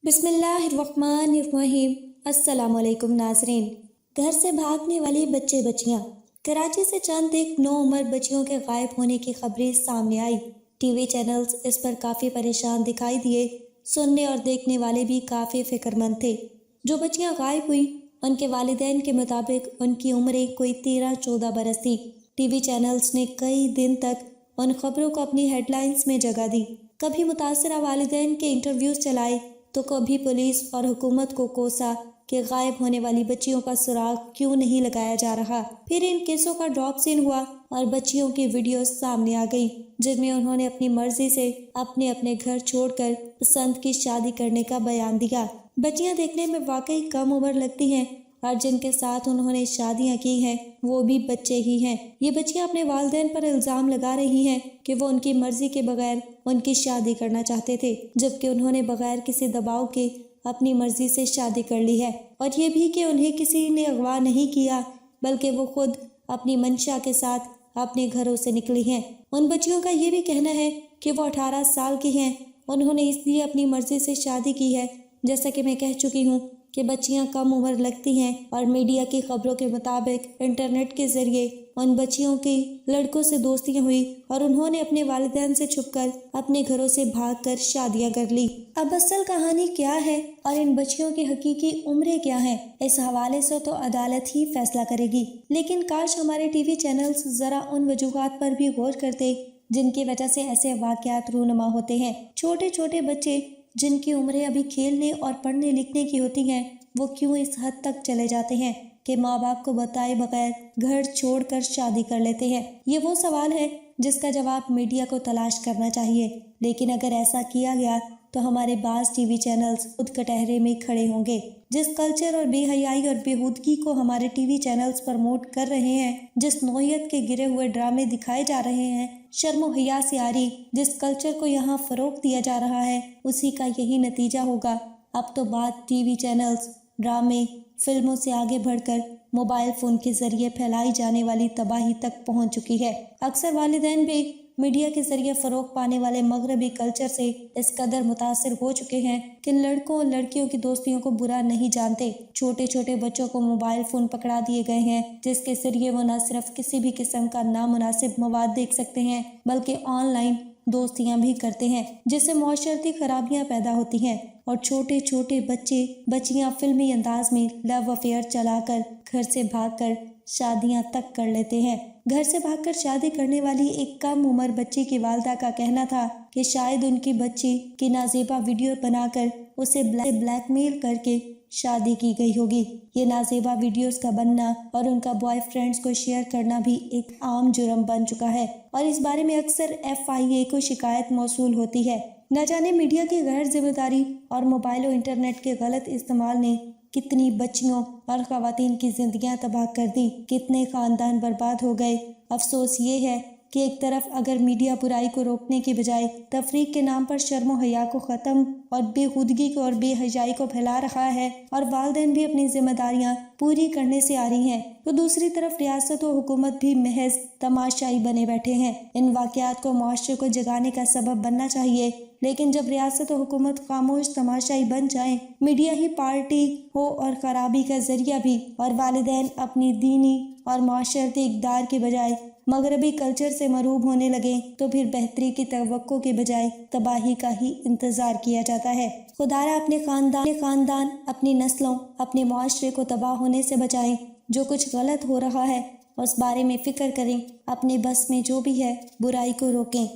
بسم اللہ الرحمن الرحیم۔ السلام علیکم ناظرین۔ گھر سے بھاگنے والے بچیاں۔ کراچی سے چند ایک 9 عمر بچیوں کے غائب ہونے کی خبریں سامنے آئی۔ ٹی وی چینلز اس پر کافی پریشان دکھائی دیے۔ سننے اور دیکھنے والے بھی کافی فکر مند تھے۔ جو بچیاں غائب ہوئی ان کے والدین کے مطابق ان کی عمریں کوئی 13-14 برس تھی۔ ٹی وی چینلز نے کئی دن تک ان خبروں کو اپنی ہیڈ لائنز میں جگہ دی۔ کبھی متاثرہ والدین کے انٹرویوز چلائے تو کبھی پولیس اور حکومت کو کوسا کہ غائب ہونے والی بچیوں کا سراغ کیوں نہیں لگایا جا رہا۔ پھر ان کیسوں کا ڈراپ سین ہوا اور بچیوں کی ویڈیوز سامنے آ گئی جن میں انہوں نے اپنی مرضی سے اپنے گھر چھوڑ کر پسند کی شادی کرنے کا بیان دیا۔ بچیاں دیکھنے میں واقعی کم عمر لگتی ہیں اور جن کے ساتھ انہوں نے شادیاں کی ہیں وہ بھی بچے ہی ہیں۔ یہ بچیاں اپنے والدین پر الزام لگا رہی ہیں کہ وہ ان کی مرضی کے بغیر ان کی شادی کرنا چاہتے تھے، جبکہ انہوں نے بغیر کسی دباؤ کے اپنی مرضی سے شادی کر لی ہے، اور یہ بھی کہ انہیں کسی نے اغوا نہیں کیا بلکہ وہ خود اپنی منشا کے ساتھ اپنے گھروں سے نکلی ہیں۔ ان بچیوں کا یہ بھی کہنا ہے کہ وہ 18 سال کی ہیں، انہوں نے اس لیے اپنی مرضی سے شادی کی ہے۔ جیسا کہ میں کہہ چکی ہوں کہ بچیاں کم عمر لگتی ہیں اور میڈیا کی خبروں کے مطابق انٹرنیٹ کے ذریعے ان بچیوں کی لڑکوں سے دوستیاں ہوئی اور انہوں نے اپنے والدین سے چھپ کر اپنے گھروں سے بھاگ کر شادیاں کر لی۔ اب اصل کہانی کیا ہے اور ان بچیوں کی حقیقی عمریں کیا ہیں، اس حوالے سے تو عدالت ہی فیصلہ کرے گی، لیکن کاش ہمارے ٹی وی چینلز ذرا ان وجوہات پر بھی غور کرتے جن کی وجہ سے ایسے واقعات رونما ہوتے ہیں۔ چھوٹے چھوٹے بچے جن کی عمریں ابھی کھیلنے اور پڑھنے لکھنے کی ہوتی ہیں وہ کیوں اس حد تک چلے جاتے ہیں کہ ماں باپ کو بتائے بغیر گھر چھوڑ کر شادی کر لیتے ہیں؟ یہ وہ سوال ہے جس کا جواب میڈیا کو تلاش کرنا چاہیے، لیکن اگر ایسا کیا گیا تو ہمارے بعض ٹی وی چینلز خود کٹہرے میں کھڑے ہوں گے۔ جس کلچر اور بے حیائی اور بےہودگی کو ہمارے ٹی وی چینلز پروموٹ کر رہے ہیں، جس نوعیت کے گرے ہوئے ڈرامے دکھائے جا رہے ہیں، شرم و حیا سے عاری جس کلچر کو یہاں فروغ دیا جا رہا ہے، اسی کا یہی نتیجہ ہوگا۔ اب تو بات ٹی وی چینلز، ڈرامے، فلموں سے آگے بڑھ کر موبائل فون کے ذریعے پھیلائی جانے والی تباہی تک پہنچ چکی ہے۔ اکثر والدین بھی میڈیا کے ذریعے فروغ پانے والے مغربی کلچر سے اس قدر متاثر ہو چکے ہیں کہ لڑکوں اور لڑکیوں کی دوستیوں کو برا نہیں جانتے۔ چھوٹے چھوٹے بچوں کو موبائل فون پکڑا دیے گئے ہیں جس کے ذریعے وہ نہ صرف کسی بھی قسم کا نامناسب مواد دیکھ سکتے ہیں بلکہ آن لائن دوستیاں بھی کرتے ہیں، جس سے معاشرتی خرابیاں پیدا ہوتی ہیں اور چھوٹے چھوٹے بچیاں فلمی انداز میں لو افیئر چلا کر گھر سے بھاگ کر شادیاں تک کر لیتے ہیں۔ گھر سے بھاگ کر شادی کرنے والی ایک کم عمر بچی کی والدہ کا کہنا تھا کہ شاید ان کی بچی کی نازیبا ویڈیو بنا کر اسے بلیک میل کر کے شادی کی گئی ہوگی۔ یہ نازیبا ویڈیوز کا بننا اور ان کا بوائے فرینڈز کو شیئر کرنا بھی ایک عام جرم بن چکا ہے اور اس بارے میں اکثر FIA کو شکایت موصول ہوتی ہے۔ نہ جانے میڈیا کی غیر ذمہ داری اور موبائل و انٹرنیٹ کے غلط استعمال نے کتنی بچیوں اور خواتین کی زندگیاں تباہ کر دی، کتنے خاندان برباد ہو گئے۔ افسوس یہ ہے کہ ایک طرف اگر میڈیا برائی کو روکنے کے بجائے تفریق کے نام پر شرم و حیا کو ختم اور بے خودگی کو اور بے حیائی کو پھیلا رہا ہے اور والدین بھی اپنی ذمہ داریاں پوری کرنے سے آ رہی ہیں، تو دوسری طرف ریاست و حکومت بھی محض تماشائی بنے بیٹھے ہیں۔ ان واقعات کو معاشرے کو جگانے کا سبب بننا چاہیے، لیکن جب ریاست و حکومت خاموش تماشائی بن جائیں، میڈیا ہی پارٹی ہو اور خرابی کا ذریعہ بھی، اور والدین اپنی دینی اور معاشرتی اقدار کے بجائے مغربی کلچر سے مرعوب ہونے لگیں تو پھر بہتری کی توقع کے بجائے تباہی کا ہی انتظار کیا جاتا ہے۔ خدایا اپنے خاندان، اپنی نسلوں، اپنے معاشرے کو تباہ ہونے سے بچائیں۔ جو کچھ غلط ہو رہا ہے اس بارے میں فکر کریں، اپنے بس میں جو بھی ہے برائی کو روکیں۔